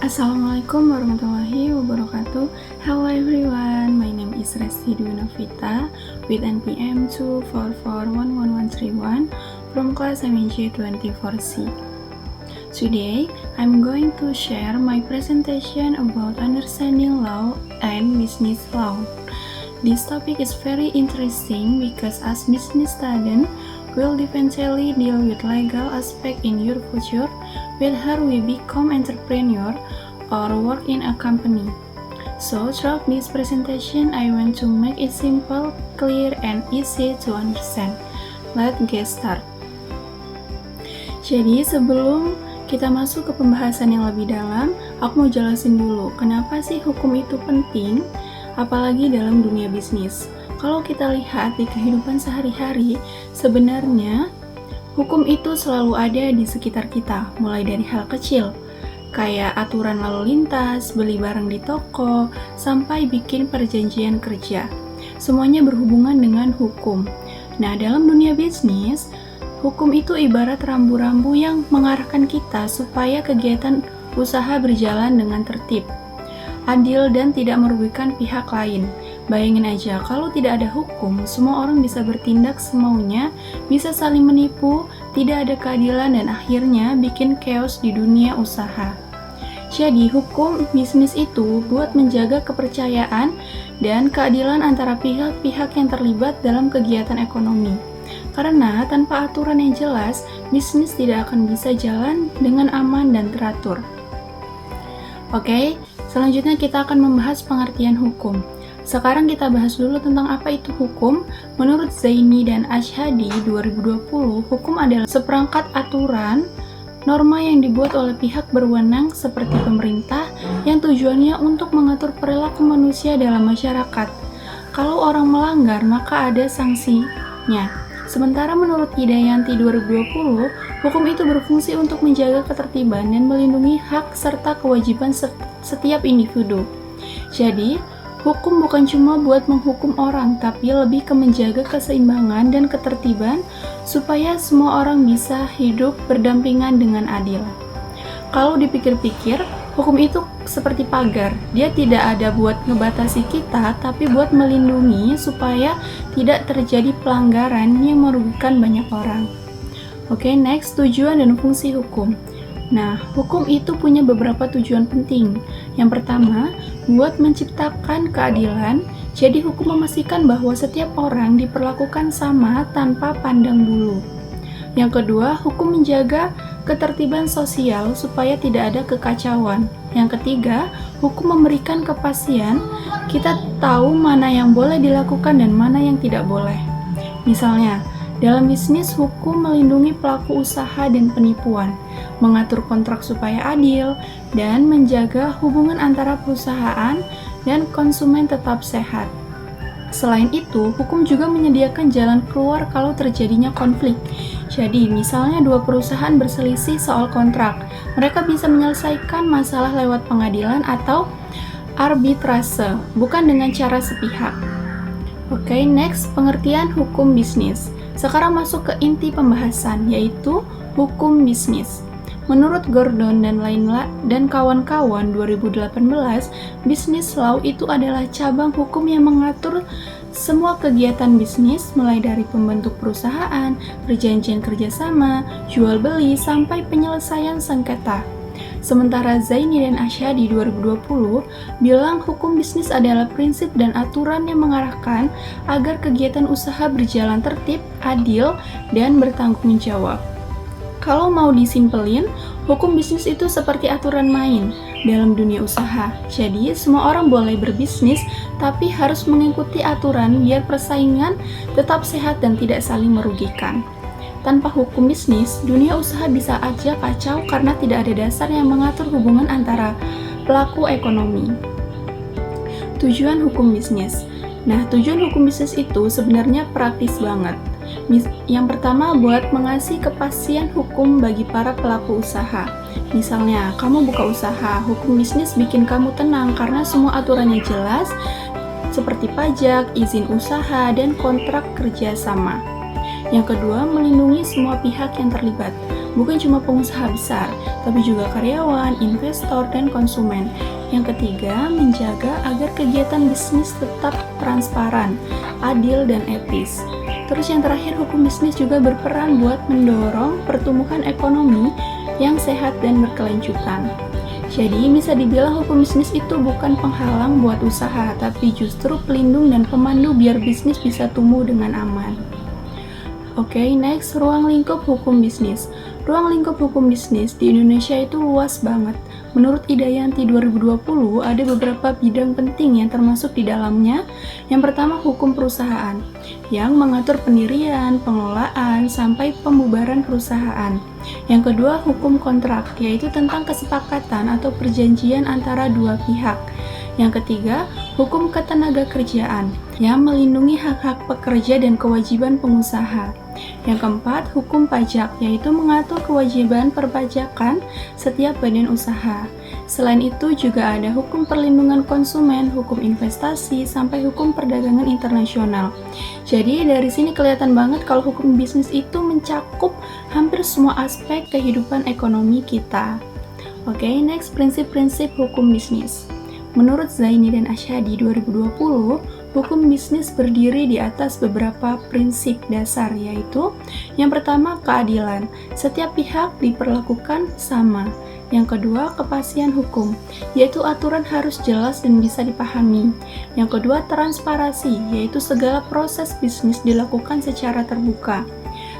Assalamualaikum warahmatullahi wabarakatuh. Hello everyone, my name is Resti Dwi Novita with NPM 2441131 from class MEJ 24C. Today, I'm going to share my presentation about understanding law and business law. This topic is very interesting because as business student, we'll eventually deal with legal aspect in your future, whether we become entrepreneur or work in a company. So throughout this presentation, I want to make it simple, clear, and easy to understand. Let's get started. Jadi sebelum kita masuk ke pembahasan yang lebih dalam, aku mau jelasin dulu kenapa sih hukum itu penting, apalagi dalam dunia bisnis. Kalau kita lihat di kehidupan sehari-hari, sebenarnya hukum itu selalu ada di sekitar kita, mulai dari hal kecil, kayak aturan lalu lintas, beli barang di toko, sampai bikin perjanjian kerja. Semuanya berhubungan dengan hukum. Nah, dalam dunia bisnis, hukum itu ibarat rambu-rambu yang mengarahkan kita supaya kegiatan usaha berjalan dengan tertib, adil, dan tidak merugikan pihak lain. Bayangin aja, kalau tidak ada hukum, semua orang bisa bertindak semaunya, bisa saling menipu, tidak ada keadilan, dan akhirnya bikin chaos di dunia usaha. Jadi, hukum bisnis itu buat menjaga kepercayaan dan keadilan antara pihak-pihak yang terlibat dalam kegiatan ekonomi. Karena tanpa aturan yang jelas, bisnis tidak akan bisa jalan dengan aman dan teratur. Oke, selanjutnya kita akan membahas pengertian hukum. Sekarang kita bahas dulu tentang apa itu hukum. Menurut Zaini dan Ashhadi 2020, hukum adalah seperangkat aturan, norma yang dibuat oleh pihak berwenang seperti pemerintah yang tujuannya untuk mengatur perilaku manusia dalam masyarakat. Kalau orang melanggar, maka ada sanksinya. Sementara menurut Hidayanti 2020, hukum itu berfungsi untuk menjaga ketertiban dan melindungi hak serta kewajiban setiap individu. Jadi, hukum bukan cuma buat menghukum orang, tapi lebih ke menjaga keseimbangan dan ketertiban supaya semua orang bisa hidup berdampingan dengan adil. Kalau dipikir-pikir, hukum itu seperti pagar. Dia tidak ada buat ngebatasi kita, tapi buat melindungi supaya tidak terjadi pelanggaran yang merugikan banyak orang. Oke, next, tujuan dan fungsi hukum. Nah, hukum itu punya beberapa tujuan penting. Yang pertama, buat menciptakan keadilan. Jadi hukum memastikan bahwa setiap orang diperlakukan sama tanpa pandang bulu. Yang kedua, hukum menjaga ketertiban sosial supaya tidak ada kekacauan. Yang ketiga, hukum memberikan kepastian, kita tahu mana yang boleh dilakukan dan mana yang tidak boleh. Misalnya, dalam bisnis, hukum melindungi pelaku usaha dan penipuan, mengatur kontrak supaya adil, dan menjaga hubungan antara perusahaan dan konsumen tetap sehat. Selain itu, hukum juga menyediakan jalan keluar kalau terjadinya konflik. Jadi, misalnya dua perusahaan berselisih soal kontrak, mereka bisa menyelesaikan masalah lewat pengadilan atau arbitrase, bukan dengan cara sepihak. Oke, next, pengertian hukum bisnis. Sekarang masuk ke inti pembahasan, yaitu hukum bisnis. Menurut Gordon dan kawan-kawan 2018, business law itu adalah cabang hukum yang mengatur semua kegiatan bisnis, mulai dari pembentuk perusahaan, perjanjian kerjasama, jual beli, sampai penyelesaian sengketa. Sementara Zaini dan Ashhadi 2020 bilang hukum bisnis adalah prinsip dan aturan yang mengarahkan agar kegiatan usaha berjalan tertib, adil, dan bertanggung jawab. Kalau mau disimpelin, hukum bisnis itu seperti aturan main dalam dunia usaha. Jadi, semua orang boleh berbisnis, tapi harus mengikuti aturan biar persaingan tetap sehat dan tidak saling merugikan. Tanpa hukum bisnis, dunia usaha bisa aja kacau karena tidak ada dasar yang mengatur hubungan antara pelaku ekonomi. Tujuan hukum bisnis. Nah, tujuan hukum bisnis itu sebenarnya praktis banget. Yang pertama, buat mengasih kepastian hukum bagi para pelaku usaha. Misalnya, kamu buka usaha, hukum bisnis bikin kamu tenang karena semua aturannya jelas, seperti pajak, izin usaha, dan kontrak kerja sama. Yang kedua, melindungi semua pihak yang terlibat. bukan cuma pengusaha besar, tapi juga karyawan, investor, dan konsumen. Yang ketiga, menjaga agar kegiatan bisnis tetap transparan, adil, dan etis. Terus yang terakhir, hukum bisnis juga berperan buat mendorong pertumbuhan ekonomi yang sehat dan berkelanjutan. Jadi bisa dibilang hukum bisnis itu bukan penghalang buat usaha, tapi justru pelindung dan pemandu biar bisnis bisa tumbuh dengan aman. Oke, next, ruang lingkup hukum bisnis. Ruang lingkup hukum bisnis di Indonesia itu luas banget. Menurut Idayanti 2020, ada beberapa bidang penting yang termasuk di dalamnya. Yang pertama, hukum perusahaan, yang mengatur pendirian, pengelolaan, sampai pembubaran perusahaan. Yang kedua, hukum kontrak, yaitu tentang kesepakatan atau perjanjian antara dua pihak. Yang ketiga, hukum ketenagakerjaan, yang melindungi hak-hak pekerja dan kewajiban pengusaha. Yang keempat, hukum pajak, yaitu mengatur kewajiban perpajakan setiap badan usaha. Selain itu juga ada hukum perlindungan konsumen, hukum investasi, sampai hukum perdagangan internasional. Jadi dari sini kelihatan banget kalau hukum bisnis itu mencakup hampir semua aspek kehidupan ekonomi kita. Oke, next, prinsip-prinsip hukum bisnis. Menurut Zaini dan Asyadi 2020, hukum bisnis berdiri di atas beberapa prinsip dasar, yaitu yang pertama, keadilan. Setiap pihak diperlakukan sama. Yang kedua, kepastian hukum, yaitu aturan harus jelas dan bisa dipahami. Yang kedua, transparansi, yaitu segala proses bisnis dilakukan secara terbuka.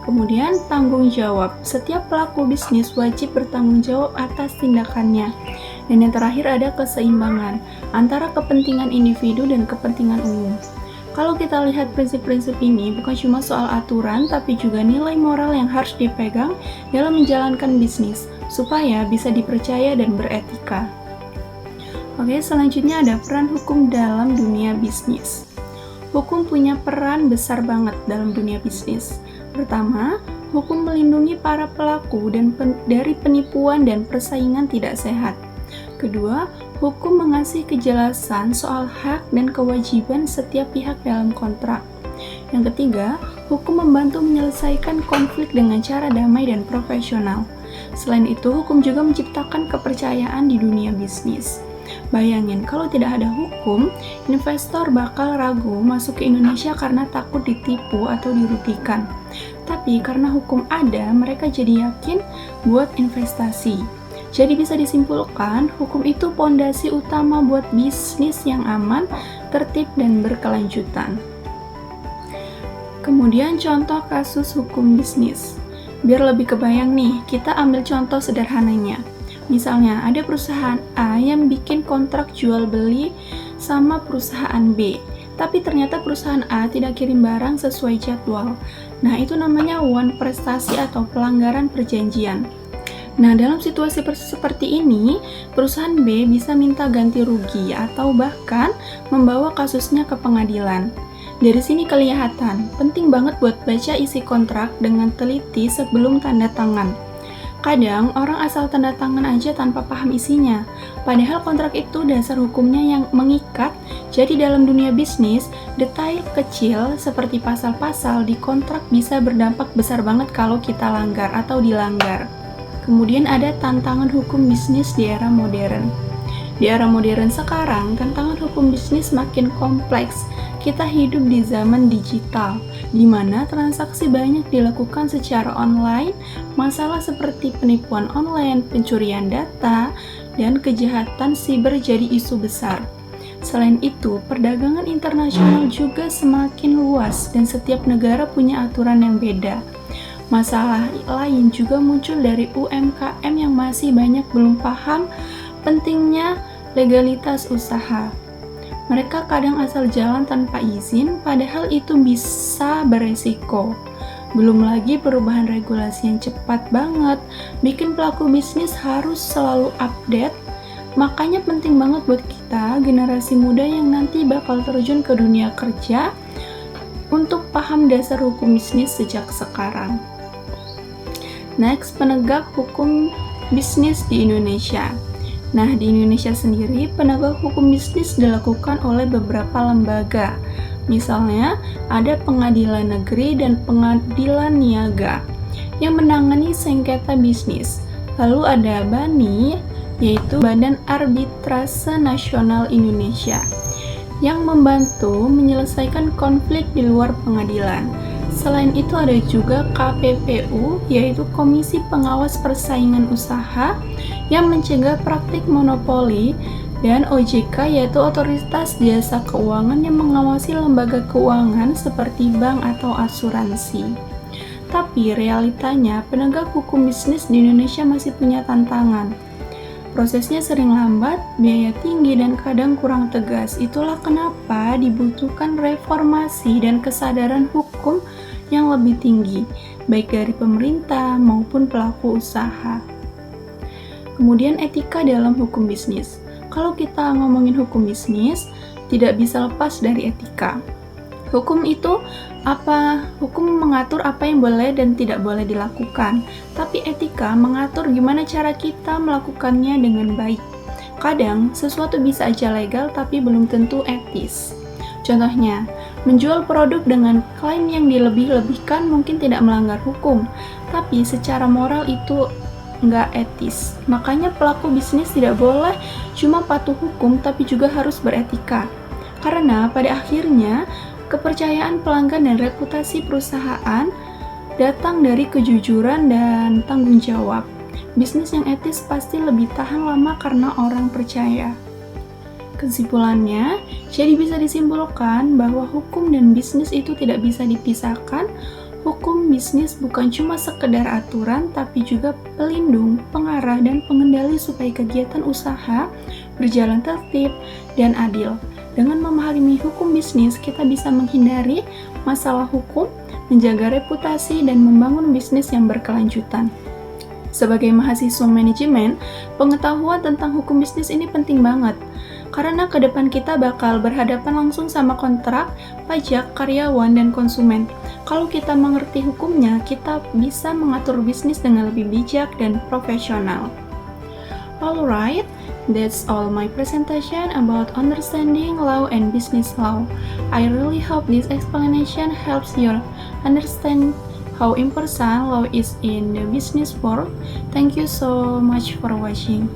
Kemudian, tanggung jawab. Setiap pelaku bisnis wajib bertanggung jawab atas tindakannya. Dan yang terakhir ada keseimbangan antara kepentingan individu dan kepentingan umum. Kalau kita lihat prinsip-prinsip ini bukan cuma soal aturan, tapi juga nilai moral yang harus dipegang dalam menjalankan bisnis, supaya bisa dipercaya dan beretika. Oke, selanjutnya ada peran hukum dalam dunia bisnis. Hukum punya peran besar banget dalam dunia bisnis. Pertama, hukum melindungi para pelaku dari penipuan dan persaingan tidak sehat. Kedua, hukum mengasih kejelasan soal hak dan kewajiban setiap pihak dalam kontrak. Yang ketiga, hukum membantu menyelesaikan konflik dengan cara damai dan profesional. Selain itu, hukum juga menciptakan kepercayaan di dunia bisnis. Bayangin, kalau tidak ada hukum, investor bakal ragu masuk ke Indonesia karena takut ditipu atau dirugikan. Tapi karena hukum ada, mereka jadi yakin buat investasi. Jadi bisa disimpulkan, hukum itu pondasi utama buat bisnis yang aman, tertib, dan berkelanjutan. Kemudian contoh kasus hukum bisnis. Biar lebih kebayang nih, kita ambil contoh sederhananya. Misalnya, ada perusahaan A yang bikin kontrak jual beli sama perusahaan B. Tapi ternyata perusahaan A tidak kirim barang sesuai jadwal. Nah, itu namanya wan prestasi atau pelanggaran perjanjian. Nah, dalam situasi seperti ini, perusahaan B bisa minta ganti rugi atau bahkan membawa kasusnya ke pengadilan. Dari sini kelihatan, penting banget buat baca isi kontrak dengan teliti sebelum tanda tangan. Kadang, orang asal tanda tangan aja tanpa paham isinya, padahal kontrak itu dasar hukumnya yang mengikat. Jadi dalam dunia bisnis, detail kecil seperti pasal-pasal di kontrak bisa berdampak besar banget kalau kita langgar atau dilanggar. Kemudian ada tantangan hukum bisnis di era modern. Di era modern sekarang, tantangan hukum bisnis makin kompleks. Kita hidup di zaman digital, di mana transaksi banyak dilakukan secara online, masalah seperti penipuan online, pencurian data, dan kejahatan siber jadi isu besar. Selain itu, perdagangan internasional juga semakin luas dan setiap negara punya aturan yang beda. Masalah lain juga muncul dari UMKM yang masih banyak belum paham pentingnya legalitas usaha. Mereka kadang asal jalan tanpa izin, padahal itu bisa beresiko. Belum lagi perubahan regulasi yang cepat banget, bikin pelaku bisnis harus selalu update. Makanya penting banget buat kita, generasi muda yang nanti bakal terjun ke dunia kerja, untuk paham dasar hukum bisnis sejak sekarang. Next, penegak hukum bisnis di Indonesia. Nah, di Indonesia sendiri, penegak hukum bisnis dilakukan oleh beberapa lembaga. Misalnya, ada pengadilan negeri dan pengadilan niaga yang menangani sengketa bisnis. Lalu ada BANI, yaitu Badan Arbitrase Nasional Indonesia, yang membantu menyelesaikan konflik di luar pengadilan. Selain itu ada juga KPPU, yaitu Komisi Pengawas Persaingan Usaha, yang mencegah praktik monopoli, dan OJK, yaitu Otoritas Jasa Keuangan yang mengawasi lembaga keuangan seperti bank atau asuransi. Tapi realitanya, penegak hukum bisnis di Indonesia masih punya tantangan. Prosesnya sering lambat, biaya tinggi, dan kadang kurang tegas. Itulah kenapa dibutuhkan reformasi dan kesadaran hukum yang lebih tinggi, baik dari pemerintah maupun pelaku usaha. Kemudian etika dalam hukum bisnis. Kalau kita ngomongin hukum bisnis, tidak bisa lepas dari etika. Hukum itu Hukum mengatur apa yang boleh dan tidak boleh dilakukan, tapi etika mengatur gimana cara kita melakukannya dengan baik. Kadang, sesuatu bisa aja legal tapi belum tentu etis. Contohnya, menjual produk dengan klaim yang dilebih-lebihkan mungkin tidak melanggar hukum, tapi secara moral itu nggak etis. Makanya pelaku bisnis tidak boleh cuma patuh hukum, tapi juga harus beretika. Karena pada akhirnya, kepercayaan pelanggan dan reputasi perusahaan datang dari kejujuran dan tanggung jawab. Bisnis yang etis pasti lebih tahan lama karena orang percaya. Kesimpulannya, jadi bisa disimpulkan bahwa hukum dan bisnis itu tidak bisa dipisahkan. Hukum bisnis bukan cuma sekedar aturan, tapi juga pelindung, pengarah, dan pengendali supaya kegiatan usaha berjalan tertib dan adil. Dengan memahami hukum bisnis, kita bisa menghindari masalah hukum, menjaga reputasi, dan membangun bisnis yang berkelanjutan. Sebagai mahasiswa manajemen, pengetahuan tentang hukum bisnis ini penting banget. Karena ke depan kita bakal berhadapan langsung sama kontrak, pajak, karyawan, dan konsumen. Kalau kita mengerti hukumnya, kita bisa mengatur bisnis dengan lebih bijak dan profesional. Alright, that's all my presentation about understanding law and business law. I really hope this explanation helps you understand how important law is in the business world. Thank you so much for watching.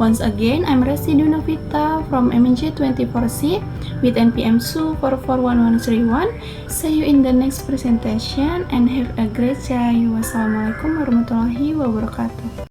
Once again, I'm Resti Dunovita from MNJ 24C with NPM SU 441131. See you in the next presentation and have a great day. Wassalamualaikum warahmatullahi wabarakatuh.